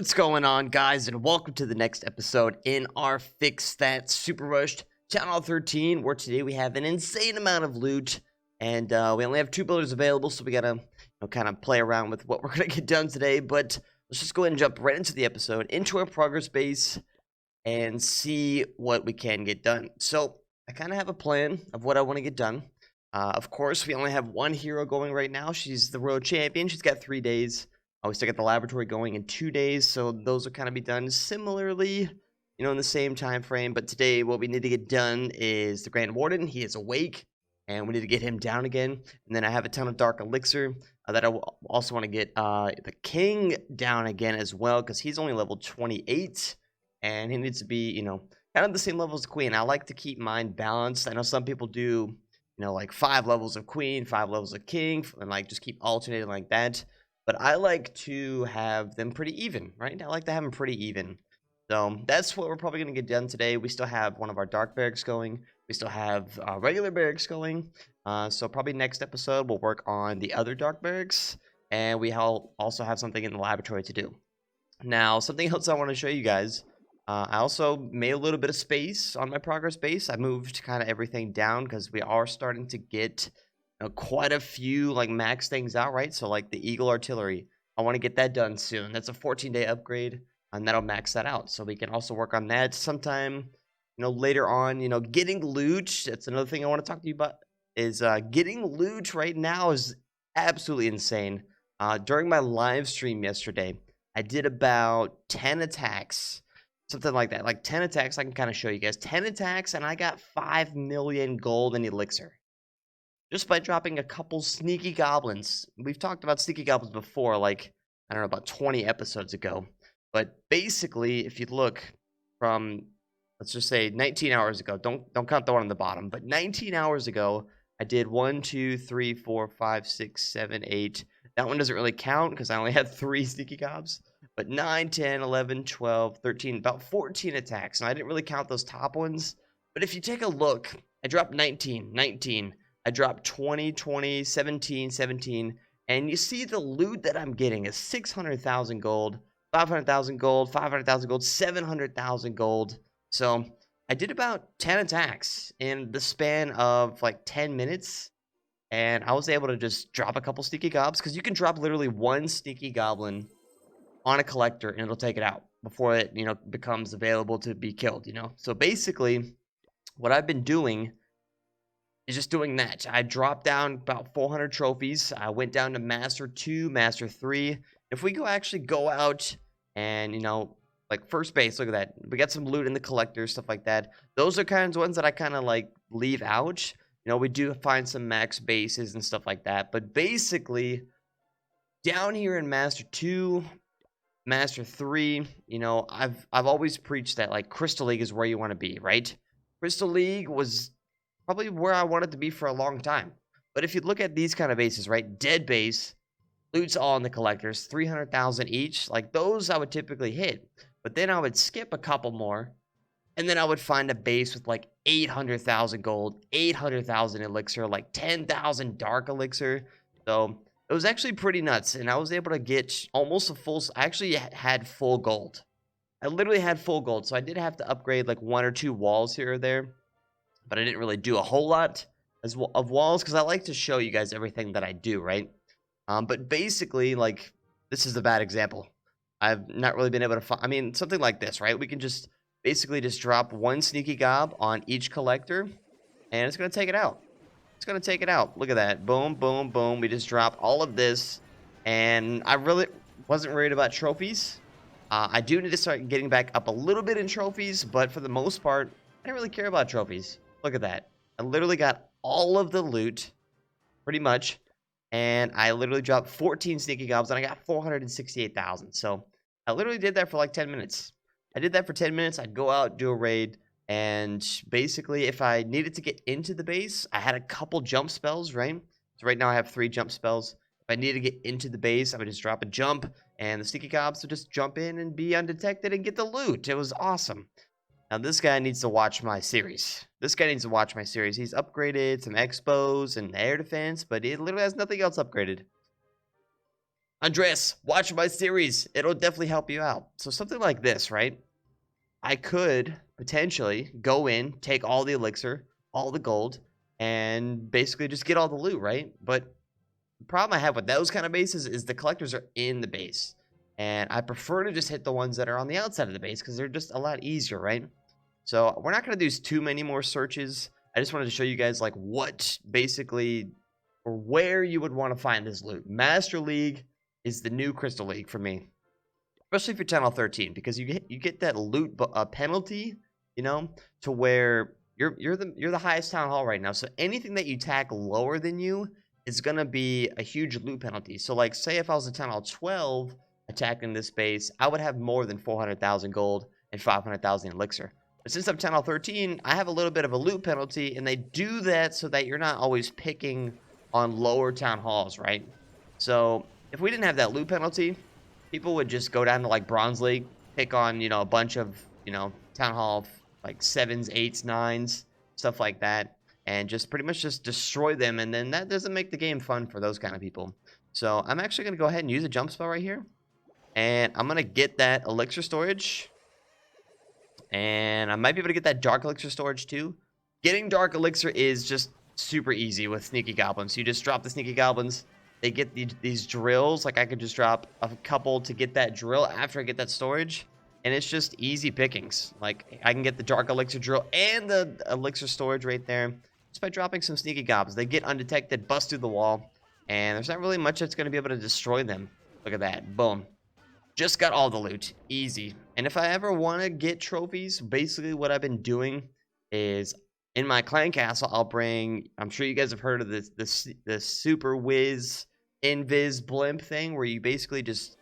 What's going on, guys, and welcome to the next episode in our Fix That Super Rushed Channel 13, where today we have an insane amount of loot, and we only have 2 builders available, so we gotta kind of play around with what we're gonna get done today. But let's just go ahead and jump right into the episode, into our progress base, and see what we can get done. So I kind of have a plan of what I want to get done. Of course, we only have one hero going right now. She's the road champion. She's got 3 days. We still got the laboratory going in 2 days, so those will kind of be done similarly, in the same time frame. But today, what we need to get done is the Grand Warden. He is awake, and we need to get him down again. And then I have a ton of Dark Elixir that I also want to get the King down again as well, because he's only level 28, and he needs to be, kind of the same level as the Queen. I like to keep mine balanced. I know some people do, like 5 levels of Queen, 5 levels of King, and like just keep alternating like that. But I like to have them pretty even, right? I like to have them pretty even. So that's what we're probably going to get done today. We still have one of our dark barracks going. We still have regular barracks going. So probably next episode we'll work on the other dark barracks. And we also have something in the laboratory to do. Now, something else I want to show you guys. I also made a little bit of space on my progress base. I moved kind of everything down because we are starting to get quite a few like max things out, right? So like the Eagle Artillery, I want to get that done soon. That's a 14-day upgrade, and that'll max that out. So we can also work on that sometime, later on. Getting loot. That's another thing I want to talk to you about. Is getting loot right now is absolutely insane. During my live stream yesterday, I did about 10 attacks, something like that. Like 10 attacks. I can kind of show you guys 10 attacks, and I got 5 million gold in elixir. Just by dropping a couple sneaky goblins. We've talked about sneaky goblins before, like, I don't know, about 20 episodes ago. But basically, if you look from, let's just say 19 hours ago, don't count the one on the bottom, but 19 hours ago, I did 1, 2, 3, 4, 5, 6, 7, 8. That one doesn't really count because I only had 3 sneaky gobs. But 9, 10, 11, 12, 13, about 14 attacks. And I didn't really count those top ones. But if you take a look, I dropped 19. I dropped 20, 20, 17, 17, and you see the loot that I'm getting is 600,000 gold, 500,000 gold, 500,000 gold, 700,000 gold. So I did about 10 attacks in the span of like 10 minutes, and I was able to just drop a couple sneaky gobs, because you can drop literally 1 sneaky goblin on a collector, and it'll take it out before it, becomes available to be killed, So basically, what I've been doing is just doing that. I dropped down about 400 trophies. I went down to Master 2, Master 3. If we actually go out and, like first base, look at that. We got some loot in the collector, stuff like that. Those are kinds of ones that I kind of like leave out. We do find some max bases and stuff like that. But basically, down here in Master 2, Master 3, I've always preached that like Crystal League is where you want to be, right? Crystal League was probably where I wanted to be for a long time. But if you look at these kind of bases, right? Dead base, loot's all in the collectors, 300,000 each. Like those I would typically hit. But then I would skip a couple more, and then I would find a base with like 800,000 gold, 800,000 elixir, like 10,000 dark elixir. So it was actually pretty nuts. And I was able to get almost a full, I actually had full gold. I literally had full gold. So I did have to upgrade like 1 or 2 walls here or there. But I didn't really do a whole lot of walls, because I like to show you guys everything that I do, right? But basically, like, this is a bad example. I've not really been able to find, I mean, something like this, right? We can just basically just drop 1 sneaky gob on each collector, and it's going to take it out. It's going to take it out. Look at that. Boom, boom, boom. We just drop all of this, and I really wasn't worried about trophies. I do need to start getting back up a little bit in trophies, but for the most part, I didn't really care about trophies. Look at that. I literally got all of the loot, pretty much, and I literally dropped 14 sneaky gobs, and I got 468,000. So I literally did that for like 10 minutes. I did that for 10 minutes. I'd go out, do a raid, and basically, if I needed to get into the base, I had a couple jump spells, right? So right now I have 3 jump spells. If I needed to get into the base, I would just drop a jump, and the sneaky gobs would just jump in and be undetected and get the loot. It was awesome. Now, this guy needs to watch my series. He's upgraded some expos and air defense, but he literally has nothing else upgraded. Andres, watch my series. It'll definitely help you out. So something like this, right? I could potentially go in, take all the elixir, all the gold, and basically just get all the loot, right? But the problem I have with those kind of bases is the collectors are in the base. And I prefer to just hit the ones that are on the outside of the base because they're just a lot easier, right? So we're not going to do too many more searches. I just wanted to show you guys like what basically or where you would want to find this loot. Master League is the new Crystal League for me, especially for Channel 13, because you get that loot penalty, you know, to where you're the highest town hall right now. So anything that you tack lower than you is gonna be a huge loot penalty. So like, say if I was a town hall 12 attacking this base, I would have more than 400,000 gold and 500,000 elixir. But since I'm town hall 13, I have a little bit of a loot penalty, and they do that so that you're not always picking on lower town halls, right? So if we didn't have that loot penalty, people would just go down to like Bronze League, pick on, you know, a bunch of, you know, town hall like 7s, 8s, 9s, stuff like that, and just pretty much just destroy them. And then that doesn't make the game fun for those kind of people. So I'm actually going to go ahead and use a jump spell right here. And I'm going to get that elixir storage. And I might be able to get that dark elixir storage too. Getting dark elixir is just super easy with sneaky goblins. You just drop the sneaky goblins. They get these drills. Like I could just drop a couple to get that drill after I get that storage. And it's just easy pickings. Like I can get the dark elixir drill and the elixir storage right there just by dropping some sneaky goblins. They get undetected, bust through the wall, and there's not really much that's going to be able to destroy them. Look at that. Boom. Just got all the loot. Easy. And if I ever want to get trophies, basically what I've been doing is in my clan castle, I'll bring, I'm sure you guys have heard of this super whiz invis blimp thing where you basically just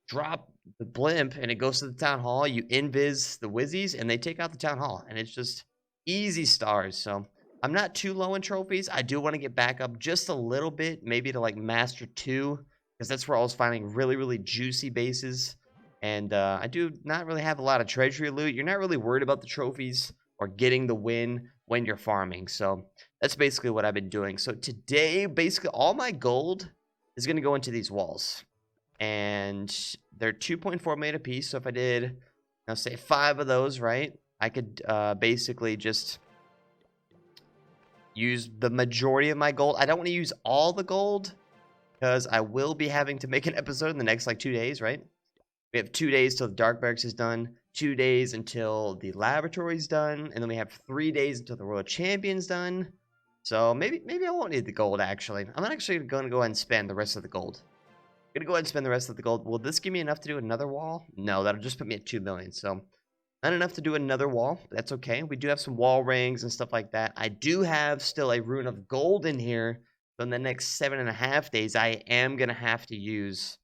drop the blimp and it goes to the town hall. You invis the whizzies and they take out the town hall, and it's just easy stars. So I'm not too low in trophies. I do want to get back up just a little bit, maybe to like Master 2, because that's where I was finding really, really juicy bases. And I do not really have a lot of treasury loot. You're not really worried about the trophies or getting the win when you're farming. So that's basically what I've been doing. So today, basically all my gold is going to go into these walls. And they're 2.4 million apiece. So if I did, I'll say 5 of those, right? I could basically just use the majority of my gold. I don't want to use all the gold, because I will be having to make an episode in the next like 2 days, right? We have 2 days till the Dark Barracks is done, 2 days until the laboratory is done, and then we have 3 days until the World Champion's done. So maybe I won't need the gold, actually. I'm actually going to go ahead and spend the rest of the gold. I'm going to go ahead and spend the rest of the gold. Will this give me enough to do another wall? No, that'll just put me at 2 million. So not enough to do another wall. That's okay. We do have some wall rings and stuff like that. I do have still a rune of gold in here. So in the next 7.5 days, I am going to have to use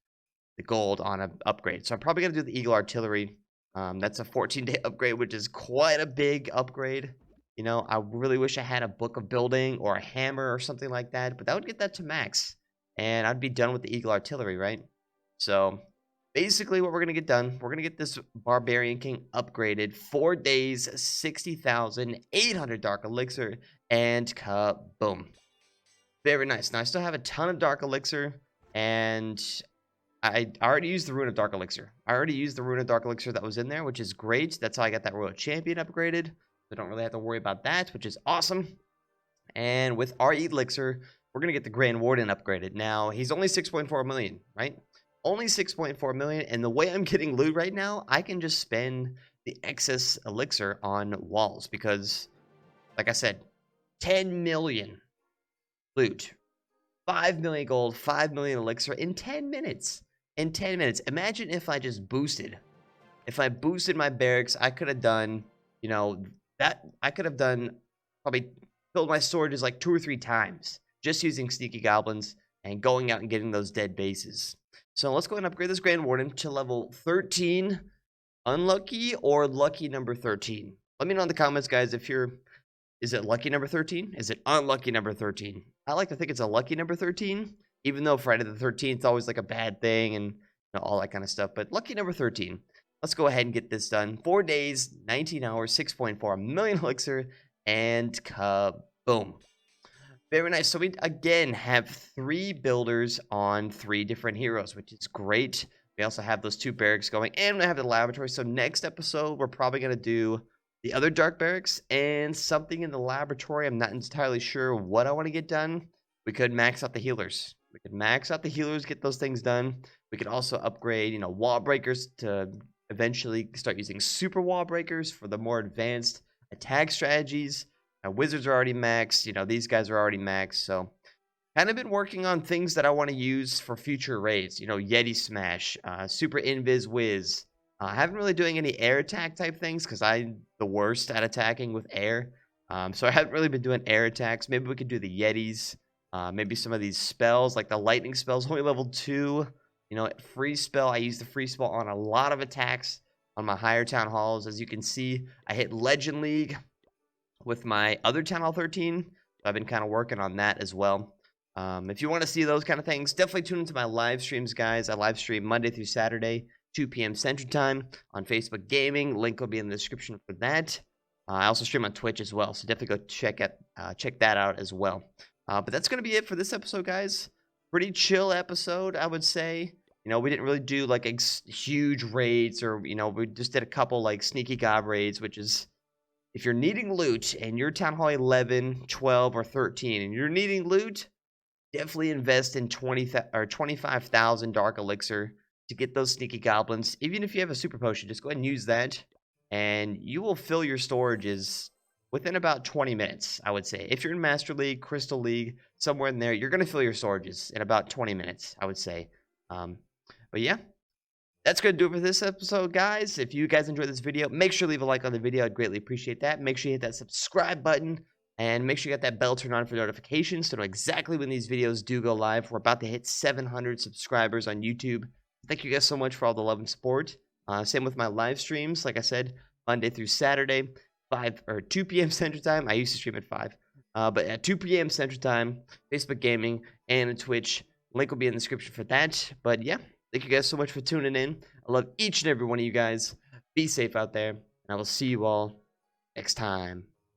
the gold on an upgrade. So I'm probably going to do the Eagle Artillery. That's a 14-day upgrade, which is quite a big upgrade. You know, I really wish I had a Book of Building or a hammer or something like that. But that would get that to max. And I'd be done with the Eagle Artillery, right? So basically what we're going to get done, we're going to get this Barbarian King upgraded. 4 days, 60,800 Dark Elixir, and kaboom. Very nice. Now, I still have a ton of Dark Elixir, and I already used the Rune of Dark Elixir. I already used the Rune of Dark Elixir that was in there, which is great. That's how I got that Royal Champion upgraded. So I don't really have to worry about that, which is awesome. And with our Elixir, we're going to get the Grand Warden upgraded. Now, he's only 6.4 million, right? Only 6.4 million, and the way I'm getting loot right now, I can just spend the excess Elixir on walls because, like I said, 10 million loot, 5 million gold, 5 million elixir in 10 minutes. In 10 minutes. Imagine if I just boosted. If I boosted my barracks, I could have done, you know, that I could have done probably filled my storages like 2 or 3 times just using sneaky goblins and going out and getting those dead bases. So let's go ahead and upgrade this Grand Warden to level 13 unlucky or lucky number 13. Let me know in the comments, guys, if you're, is it lucky number 13? Is it unlucky number 13? I like to think it's a lucky number 13, even though Friday the 13th is always like a bad thing and, you know, all that kind of stuff. But lucky number 13. Let's go ahead and get this done. 4 days, 19 hours, 6.4 million elixir, and kaboom. Very nice. So we again have 3 builders on 3 different heroes, which is great. We also have those 2 barracks going, and we have the laboratory. So next episode, we're probably going to do the other dark barracks and something in the laboratory. I'm not entirely sure what I want to get done. We could max out the healers. We could max out the healers, get those things done. We could also upgrade, wall breakers to eventually start using super wall breakers for the more advanced attack strategies. Wizards are already maxed. These guys are already maxed. So, kind of been working on things that I want to use for future raids. Yeti Smash, Super Invis Wiz. I haven't really doing any air attack type things because I'm the worst at attacking with air. So I haven't really been doing air attacks. Maybe we could do the Yetis. Maybe some of these spells, like the lightning spells, only level 2. Free spell. I use the free spell on a lot of attacks on my higher town halls. As you can see, I hit Legend League with my other Town Hall 13. I've been kind of working on that as well. If you want to see those kind of things, definitely tune into my live streams, guys. I live stream Monday through Saturday, 2 p.m. Central Time on Facebook Gaming. Link will be in the description for that. I also stream on Twitch as well, so definitely go check that out as well. But that's going to be it for this episode, guys. Pretty chill episode, I would say. We didn't really do like huge raids, or we just did a couple like sneaky gob raids, which is, if you're needing loot and you're Town Hall 11, 12, or 13, and you're needing loot, definitely invest in 25,000 Dark Elixir to get those sneaky goblins. Even if you have a super potion, just go ahead and use that, and you will fill your storages within about 20 minutes, I would say. If you're in Master League, Crystal League, somewhere in there, you're going to fill your storages in about 20 minutes, I would say. But yeah. That's going to do it for this episode, guys. If you guys enjoyed this video, make sure to leave a like on the video. I'd greatly appreciate that. Make sure you hit that subscribe button, and make sure you got that bell turned on for notifications to know exactly when these videos do go live. We're about to hit 700 subscribers on YouTube. Thank you guys so much for all the love and support. Same with my live streams. Like I said, Monday through Saturday, 2 p.m. Central Time. I used to stream at 5. But at 2 p.m. Central Time, Facebook Gaming, and Twitch. Link will be in the description for that. But yeah. Thank you guys so much for tuning in. I love each and every one of you guys. Be safe out there, and I will see you all next time.